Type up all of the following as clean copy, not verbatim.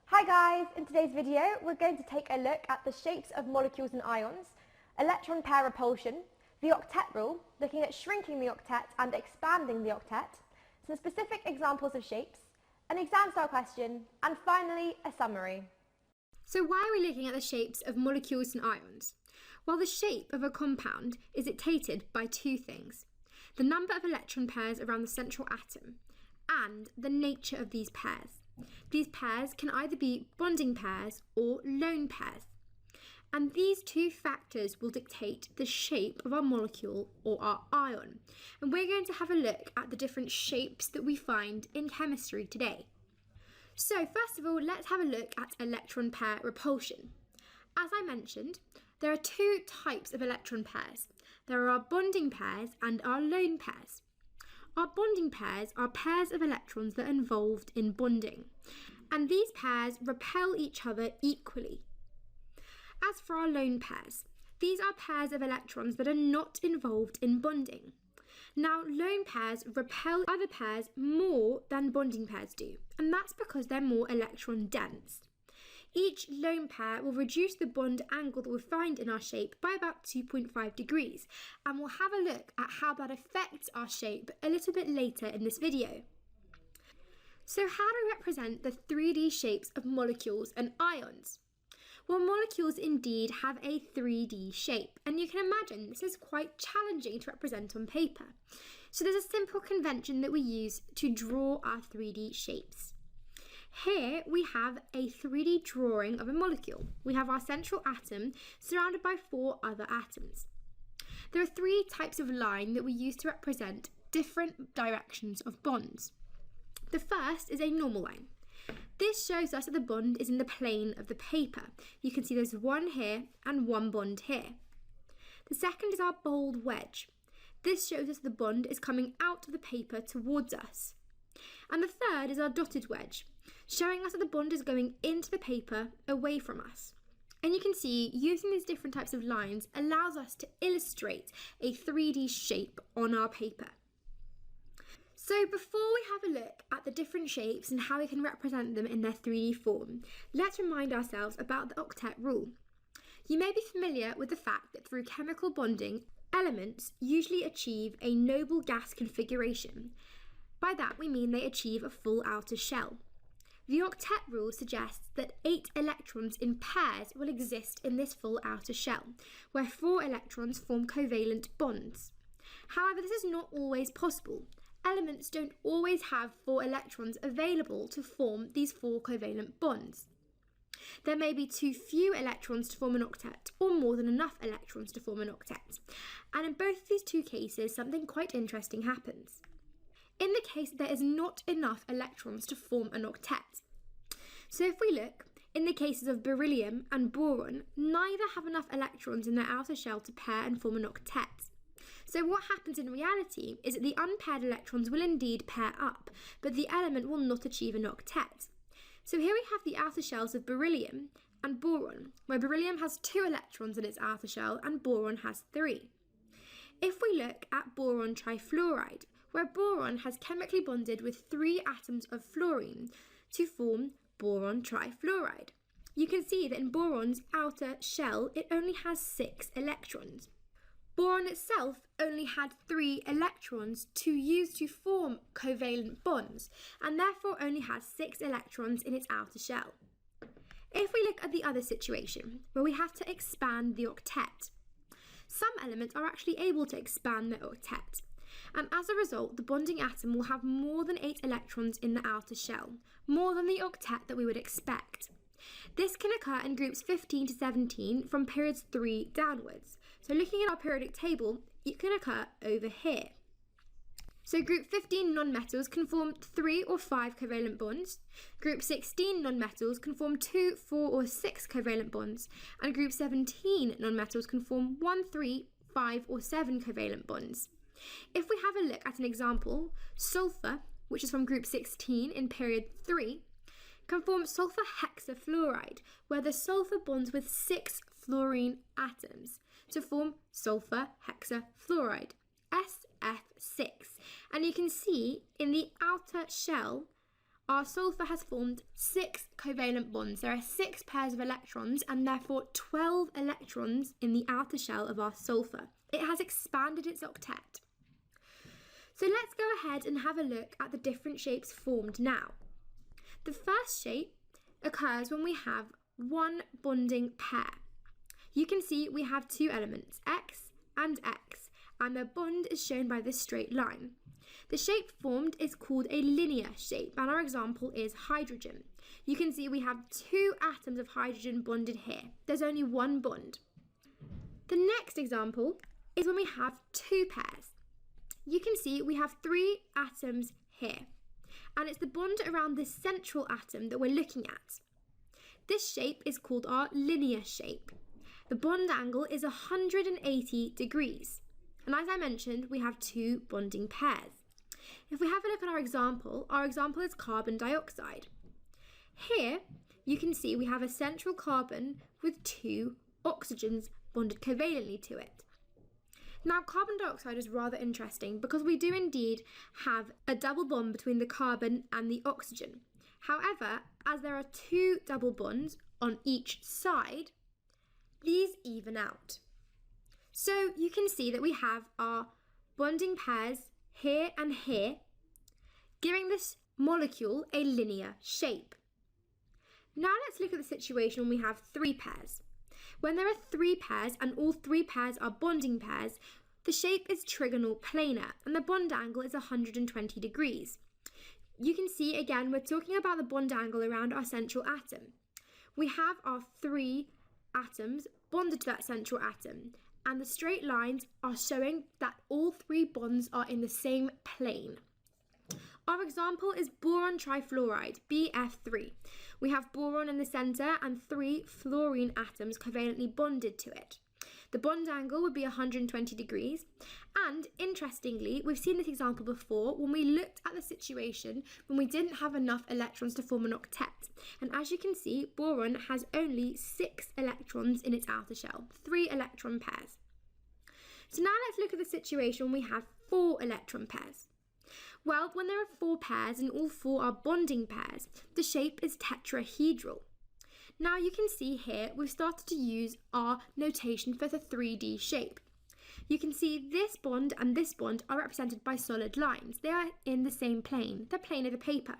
Hi guys, in today's video we're going to take a look at the shapes of molecules and ions, electron pair repulsion, the octet rule, looking at shrinking the octet and expanding the octet, some specific examples of shapes, an exam style question, and finally a summary. So why are we looking at the shapes of molecules and ions? Well, the shape of a compound is dictated by two things: the number of electron pairs around the central atom and the nature of these pairs. These pairs can either be bonding pairs or lone pairs. And these two factors will dictate the shape of our molecule or our ion. And we're going to have a look at the different shapes that we find in chemistry today. So first of all, let's have a look at electron pair repulsion. As I mentioned, there are two types of electron pairs. There are our bonding pairs and our lone pairs. Our bonding pairs are pairs of electrons that are involved in bonding, and these pairs repel each other equally. As for our lone pairs, these are pairs of electrons that are not involved in bonding. Now, lone pairs repel other pairs more than bonding pairs do, and that's because they're more electron dense. Each lone pair will reduce the bond angle that we find in our shape by about 2.5 degrees, and we'll have a look at how that affects our shape a little bit later in this video. So how do we represent the 3D shapes of molecules and ions? Well, molecules indeed have a 3D shape, and you can imagine this is quite challenging to represent on paper. So there's a simple convention that we use to draw our 3D shapes. Here we have a 3D drawing of a molecule. We have our central atom surrounded by 4 other atoms. There are 3 types of line that we use to represent different directions of bonds. The first is a normal line. This shows us that the bond is in the plane of the paper. You can see there's one here and one bond here. The second is our bold wedge. This shows us the bond is coming out of the paper towards us. And the third is our dotted wedge, showing us that the bond is going into the paper away from us. And you can see using these different types of lines allows us to illustrate a 3D shape on our paper. So before we have a look at the different shapes and how we can represent them in their 3D form, let's remind ourselves about the Octet Rule. You may be familiar with the fact that through chemical bonding, elements usually achieve a noble gas configuration. By that we mean they achieve a full outer shell. The Octet Rule suggests that 8 electrons in pairs will exist in this full outer shell, where 4 electrons form covalent bonds. However, this is not always possible. Elements don't always have 4 electrons available to form these 4 covalent bonds. There may be too few electrons to form an octet, or more than enough electrons to form an octet. And in both of these two cases, something quite interesting happens. In the case that there is not enough electrons to form an octet. So if we look, in the cases of beryllium and boron, neither have enough electrons in their outer shell to pair and form an octet. So what happens in reality is that the unpaired electrons will indeed pair up, but the element will not achieve an octet. So here we have the outer shells of beryllium and boron, where beryllium has 2 electrons in its outer shell and boron has 3. If we look at boron trifluoride, where boron has chemically bonded with 3 atoms of fluorine to form boron trifluoride. You can see that in boron's outer shell, it only has 6 electrons. Boron itself only had 3 electrons to use to form covalent bonds, and therefore only has 6 electrons in its outer shell. If we look at the other situation, where we have to expand the octet, some elements are actually able to expand their octet. And as a result, the bonding atom will have more than 8 electrons in the outer shell, more than the octet that we would expect. This can occur in groups 15 to 17 from periods 3 downwards. So looking at our periodic table, it can occur over here. So group 15 nonmetals can form 3 or 5 covalent bonds, group 16 nonmetals can form 2, 4 or 6 covalent bonds, and group 17 nonmetals can form 1, 3, 5 or 7 covalent bonds. If we have a look at an example, sulfur, which is from group 16 in period 3, can form sulfur hexafluoride, where the sulfur bonds with 6 fluorine atoms to form sulfur hexafluoride, SF6. And you can see in the outer shell our sulfur has formed 6 covalent bonds. There are 6 pairs of electrons and therefore 12 electrons in the outer shell of our sulfur. It has expanded its octet. So let's go ahead and have a look at the different shapes formed now. The first shape occurs when we have one bonding pair. You can see we have 2 elements, X and X, and the bond is shown by this straight line. The shape formed is called a linear shape, and our example is hydrogen. You can see we have 2 atoms of hydrogen bonded here. There's only one bond. The next example is when we have 2 pairs. You can see we have 3 atoms here, and it's the bond around this central atom that we're looking at. This shape is called our linear shape. The bond angle is 180 degrees. And as I mentioned, we have 2 bonding pairs. If we have a look at our example is carbon dioxide. Here, you can see we have a central carbon with 2 oxygens bonded covalently to it. Now, carbon dioxide is rather interesting because we do indeed have a double bond between the carbon and the oxygen. However, as there are 2 double bonds on each side, these even out. So you can see that we have our bonding pairs here and here, giving this molecule a linear shape. Now let's look at the situation when we have 3 pairs. When there are 3 pairs and all 3 pairs are bonding pairs, the shape is trigonal planar and the bond angle is 120 degrees. You can see again we're talking about the bond angle around our central atom. We have our 3 atoms bonded to that central atom, and the straight lines are showing that all 3 bonds are in the same plane. Our example is boron trifluoride, BF3. We have boron in the centre and 3 fluorine atoms covalently bonded to it. The bond angle would be 120 degrees, and interestingly, we've seen this example before when we looked at the situation when we didn't have enough electrons to form an octet. And as you can see, boron has only 6 electrons in its outer shell, 3 electron pairs. So now let's look at the situation when we have 4 electron pairs. Well, when there are 4 pairs and all 4 are bonding pairs, the shape is tetrahedral. Now you can see here we've started to use our notation for the 3D shape. You can see this bond and this bond are represented by solid lines. They are in the same plane, the plane of the paper.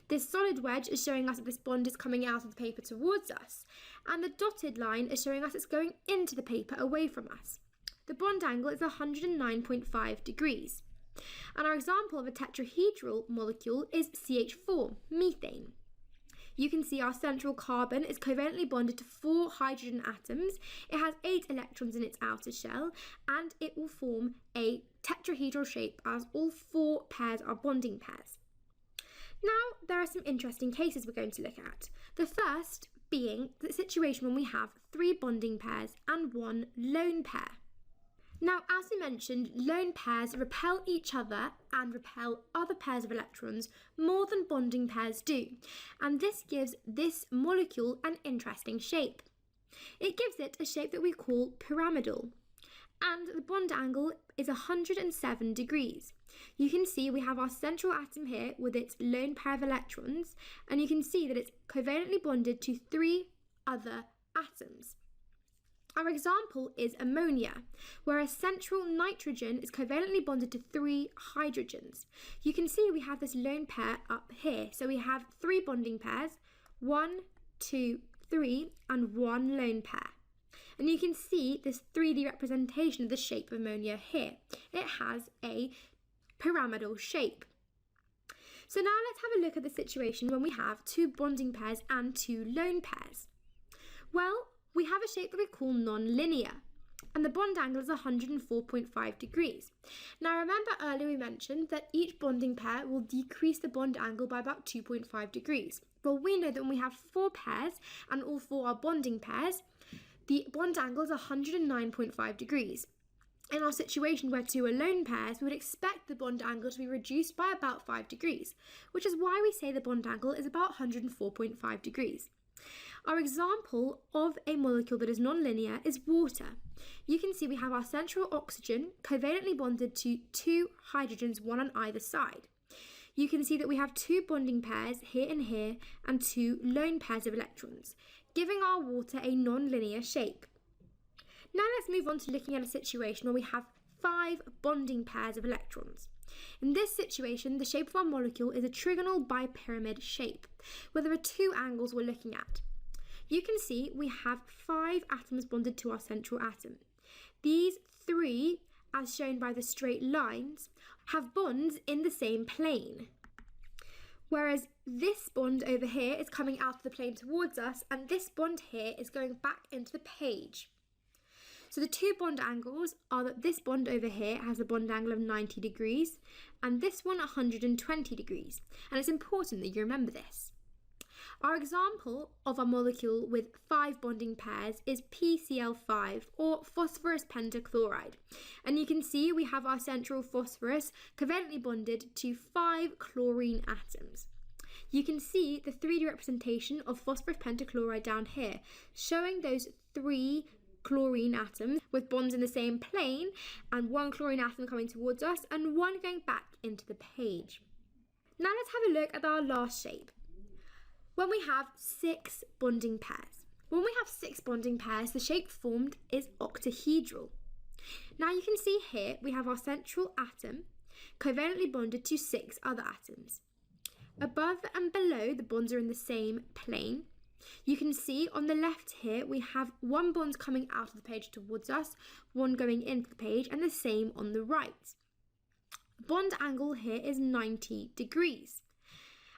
This solid wedge is showing us that this bond is coming out of the paper towards us, and the dotted line is showing us it's going into the paper away from us. The bond angle is 109.5 degrees. And our example of a tetrahedral molecule is CH4, methane. You can see our central carbon is covalently bonded to 4 hydrogen atoms. It has 8 electrons in its outer shell, and it will form a tetrahedral shape as all 4 pairs are bonding pairs. Now, there are some interesting cases we're going to look at. The first being the situation when we have 3 bonding pairs and 1 lone pair. Now, as we mentioned, lone pairs repel each other and repel other pairs of electrons more than bonding pairs do, and this gives this molecule an interesting shape. It gives it a shape that we call pyramidal, and the bond angle is 107 degrees. You can see we have our central atom here with its lone pair of electrons, and you can see that it's covalently bonded to 3 other atoms. Our example is ammonia, where a central nitrogen is covalently bonded to 3 hydrogens. You can see we have this lone pair up here. So we have 3 bonding pairs, 1, 2, 3, and 1 lone pair. And you can see this 3D representation of the shape of ammonia here. It has a pyramidal shape. So now let's have a look at the situation when we have 2 bonding pairs and 2 lone pairs. Well, we have a shape that we call non-linear, and the bond angle is 104.5 degrees. Now remember earlier we mentioned that each bonding pair will decrease the bond angle by about 2.5 degrees. Well, we know that when we have 4 pairs and all 4 are bonding pairs, the bond angle is 109.5 degrees. In our situation where 2 are lone pairs, we would expect the bond angle to be reduced by about 5 degrees, which is why we say the bond angle is about 104.5 degrees. Our example of a molecule that is non-linear is water. You can see we have our central oxygen covalently bonded to 2 hydrogens, 1 on either side. you can see that we have 2 bonding pairs here and here and 2 lone pairs of electrons, giving our water a non-linear shape. Now let's move on to looking at a situation where we have 5 bonding pairs of electrons. In this situation, the shape of our molecule is a trigonal bipyramid shape, where there are 2 angles we're looking at. You can see we have 5 atoms bonded to our central atom. These 3, as shown by the straight lines, have bonds in the same plane. Whereas this bond over here is coming out of the plane towards us, and this bond here is going back into the page. So the 2 bond angles are that this bond over here has a bond angle of 90 degrees and this one 120 degrees. And it's important that you remember this. Our example of a molecule with 5 bonding pairs is PCl5, or phosphorus pentachloride. And you can see we have our central phosphorus covalently bonded to 5 chlorine atoms. You can see the 3D representation of phosphorus pentachloride down here, showing those 3 chlorine atoms with bonds in the same plane, and 1 chlorine atom coming towards us and 1 going back into the page. Now let's have a look at our last shape. When we have 6 bonding pairs. When we have 6 bonding pairs, the shape formed is octahedral. Now you can see here we have our central atom covalently bonded to 6 other atoms. Above and below, the bonds are in the same plane. You can see on the left here we have 1 bond coming out of the page towards us, 1 going into the page, and the same on the right. Bond angle here is 90 degrees.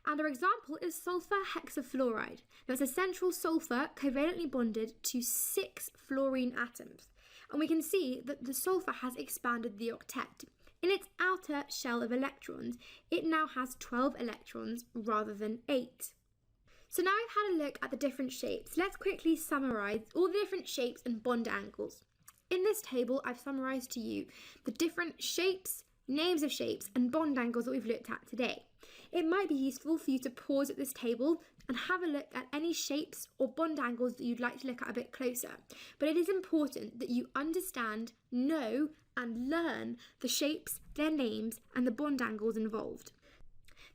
And our example is sulfur hexafluoride. That's a central sulfur covalently bonded to 6 fluorine atoms. And we can see that the sulfur has expanded the octet. In its outer shell of electrons, it now has 12 electrons rather than 8. So now we've had a look at the different shapes. Let's quickly summarise all the different shapes and bond angles. In this table, I've summarised to you the different shapes, names of shapes, and bond angles that we've looked at today. It might be useful for you to pause at this table and have a look at any shapes or bond angles that you'd like to look at a bit closer. But it is important that you understand, know, and learn the shapes, their names, and the bond angles involved.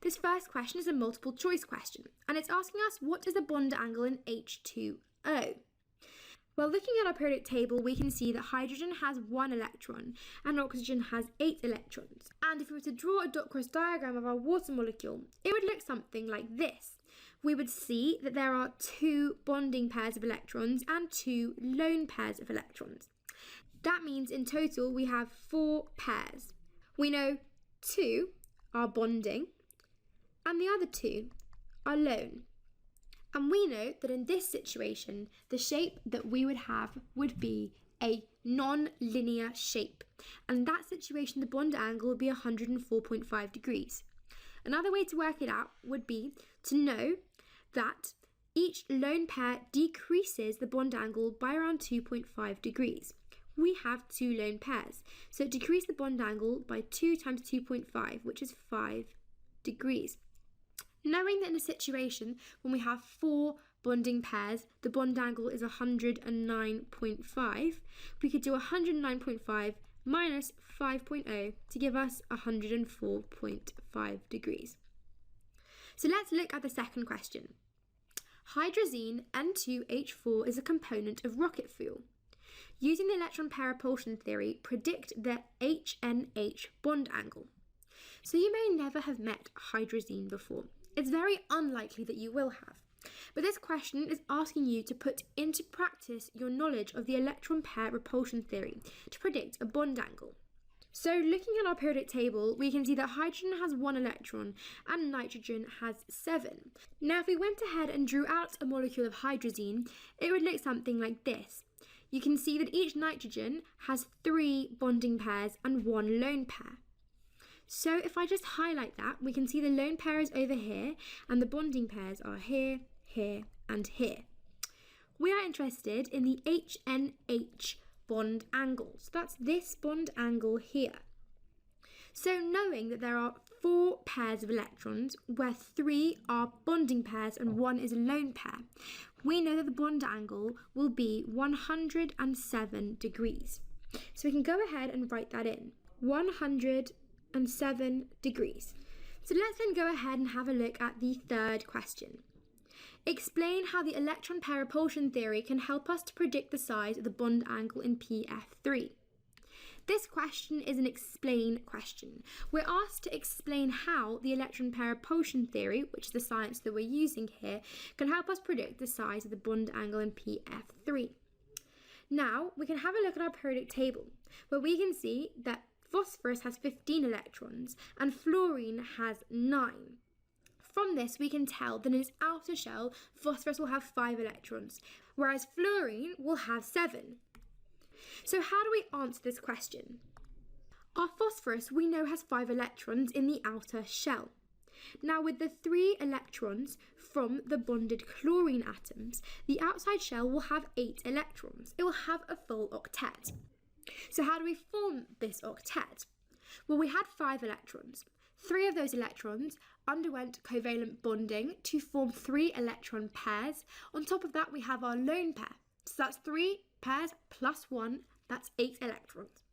This first question is a multiple choice question, and it's asking us what is the bond angle in H2O? Well, looking at our periodic table, we can see that hydrogen has 1 electron and oxygen has 8 electrons. And if we were to draw a dot-cross diagram of our water molecule, it would look something like this. We would see that there are 2 bonding pairs of electrons and 2 lone pairs of electrons. That means in total we have 4 pairs. We know 2 are bonding and the other 2 are lone. And we know that in this situation, the shape that we would have would be a non-linear shape. And in that situation, the bond angle would be 104.5 degrees. Another way to work it out would be to know that each lone pair decreases the bond angle by around 2.5 degrees. We have 2 lone pairs, so it decreased the bond angle by 2 times 2.5, which is 5 degrees. Knowing that in a situation when we have 4 bonding pairs, the bond angle is 109.5, we could do 109.5 minus 5.0 to give us 104.5 degrees. So let's look at the second question. Hydrazine N2H4 is a component of rocket fuel. Using the electron pair repulsion theory, predict the HNH bond angle. So you may never have met hydrazine before. It's very unlikely that you will have. But this question is asking you to put into practice your knowledge of the electron pair repulsion theory to predict a bond angle. So looking at our periodic table, we can see that hydrogen has 1 electron and nitrogen has 7. Now if we went ahead and drew out a molecule of hydrazine, it would look something like this. You can see that each nitrogen has 3 bonding pairs and 1 lone pair. So if I just highlight that, we can see the lone pair is over here and the bonding pairs are here, here, and here. We are interested in the HNH bond angle. So that's this bond angle here. So knowing that there are 4 pairs of electrons where 3 are bonding pairs and 1 is a lone pair, we know that the bond angle will be 107 degrees. So we can go ahead and write that in. 107 degrees. So let's then go ahead and have a look at the third question. Explain how the electron pair repulsion theory can help us to predict the size of the bond angle in PF3. This question is an explain question. We're asked to explain how the electron pair repulsion theory, which is the science that we're using here, can help us predict the size of the bond angle in PF3. Now, we can have a look at our periodic table, where we can see that phosphorus has 15 electrons and fluorine has 9. From this, we can tell that in its outer shell, phosphorus will have 5 electrons, whereas fluorine will have 7. So how do we answer this question? Our phosphorus we know has 5 electrons in the outer shell. Now with the 3 electrons from the bonded chlorine atoms, the outside shell will have 8 electrons. It will have a full octet. So how do we form this octet? Well, we had 5 electrons. 3 of those electrons underwent covalent bonding to form 3 electron pairs. On top of that, we have our lone pair. So that's 3 pairs plus 1, that's 8 electrons.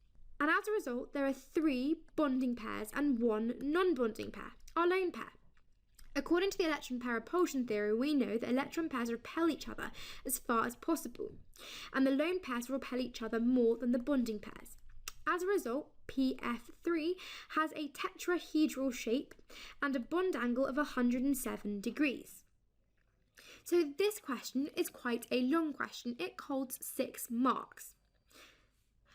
And as a result, there are 3 bonding pairs and 1 non-bonding pair, our lone pair. According to the electron pair repulsion theory, we know that electron pairs repel each other as far as possible, and the lone pairs repel each other more than the bonding pairs. As a result, PF3 has a tetrahedral shape and a bond angle of 107 degrees. So this question is quite a long question. It holds 6 marks.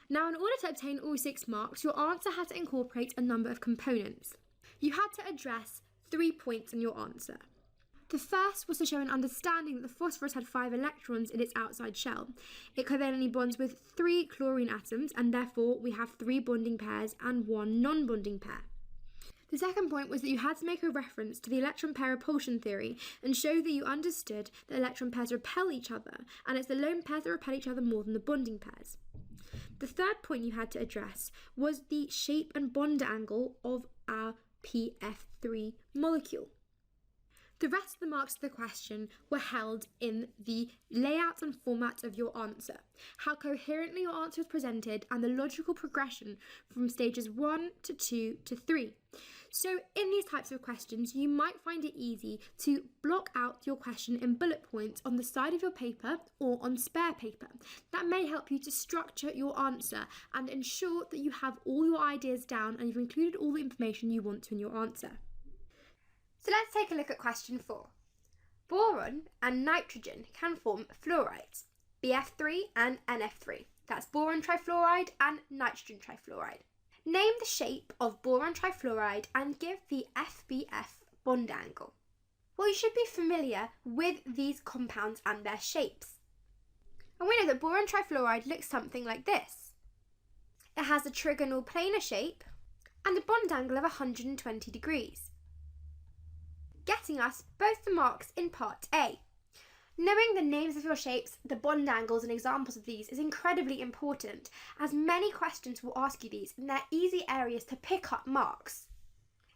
Now, in order to obtain all 6 marks, your answer had to incorporate a number of components. You had to address 3 points in your answer. The first was to show an understanding that the phosphorus had 5 electrons in its outside shell. It covalently bonds with 3 chlorine atoms, and therefore we have 3 bonding pairs and 1 non-bonding pair. The second point was that you had to make a reference to the electron pair repulsion theory and show that you understood that electron pairs repel each other, and it's the lone pairs that repel each other more than the bonding pairs. The third point you had to address was the shape and bond angle of our PF3 molecule. The rest of the marks of the question were held in the layout and format of your answer, how coherently your answer was presented, and the logical progression from stages 1 to 2 to 3. So in these types of questions, you might find it easy to block out your question in bullet points on the side of your paper or on spare paper. That may help you to structure your answer and ensure that you have all your ideas down and you've included all the information you want to in your answer. So let's take a look at question 4. Boron and nitrogen can form fluorides, BF3 and NF3. That's boron trifluoride and nitrogen trifluoride. Name the shape of boron trifluoride and give the FBF bond angle. Well, you should be familiar with these compounds and their shapes. And we know that boron trifluoride looks something like this. It has a trigonal planar shape and a bond angle of 120 degrees. Getting us both the marks in part A. Knowing the names of your shapes, the bond angles and examples of these is incredibly important, as many questions will ask you these and they're easy areas to pick up marks.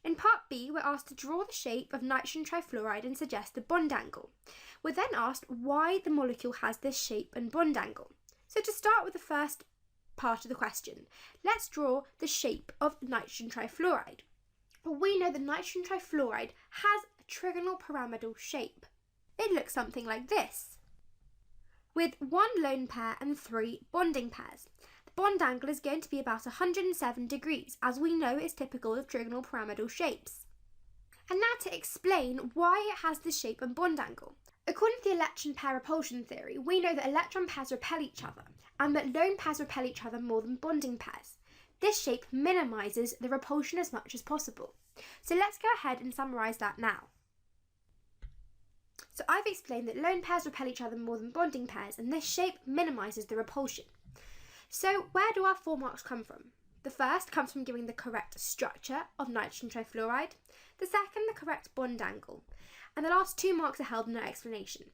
In part B, we're asked to draw the shape of nitrogen trifluoride and suggest the bond angle. We're then asked why the molecule has this shape and bond angle. So to start with the first part of the question, let's draw the shape of nitrogen trifluoride. Well, we know that nitrogen trifluoride has a trigonal pyramidal shape. It looks something like this, with 1 lone pair and 3 bonding pairs. The bond angle is going to be about 107 degrees, as we know is typical of trigonal pyramidal shapes. And now to explain why it has this shape and bond angle. According to the electron pair repulsion theory, we know that electron pairs repel each other, and that lone pairs repel each other more than bonding pairs. This shape minimises the repulsion as much as possible. So let's go ahead and summarise that now. So I've explained that lone pairs repel each other more than bonding pairs, and this shape minimises the repulsion. So where do our 4 marks come from? The first comes from giving the correct structure of nitrogen trifluoride, the second the correct bond angle, and the last 2 marks are held in our explanation.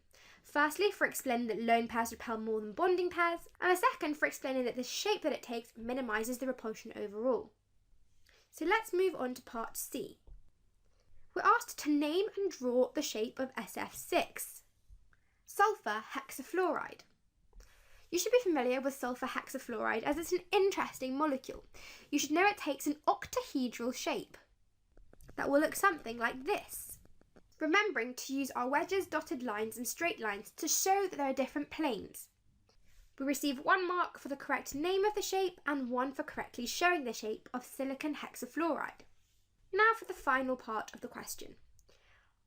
Firstly, for explaining that lone pairs repel more than bonding pairs, and the second for explaining that the shape that it takes minimises the repulsion overall. So let's move on to part C. We're asked to name and draw the shape of SF6, sulfur hexafluoride. You should be familiar with sulfur hexafluoride as it's an interesting molecule. You should know it takes an octahedral shape. that will look something like this. Remembering to use our wedges, dotted lines and straight lines to show that there are different planes. We receive 1 mark for the correct name of the shape and 1 for correctly showing the shape of silicon hexafluoride. Now for the final part of the question.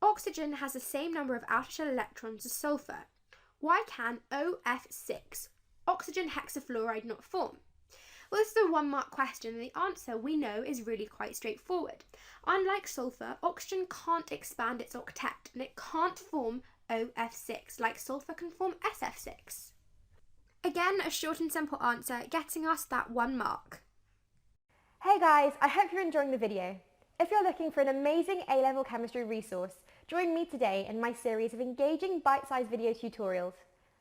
Oxygen has the same number of outer shell electrons as sulfur. Why can OF6, oxygen hexafluoride, not form? Well, this is a 1 mark question and the answer we know is really quite straightforward. Unlike sulfur, oxygen can't expand its octet and it can't form OF6 like sulfur can form SF6. Again, a short and simple answer, getting us that 1 mark. Hey guys, I hope you're enjoying the video. If you're looking for an amazing A-level chemistry resource, join me today in my series of engaging bite-sized video tutorials.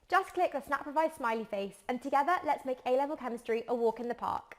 Just click the SnapRevise smiley face and together let's make A-level chemistry a walk in the park.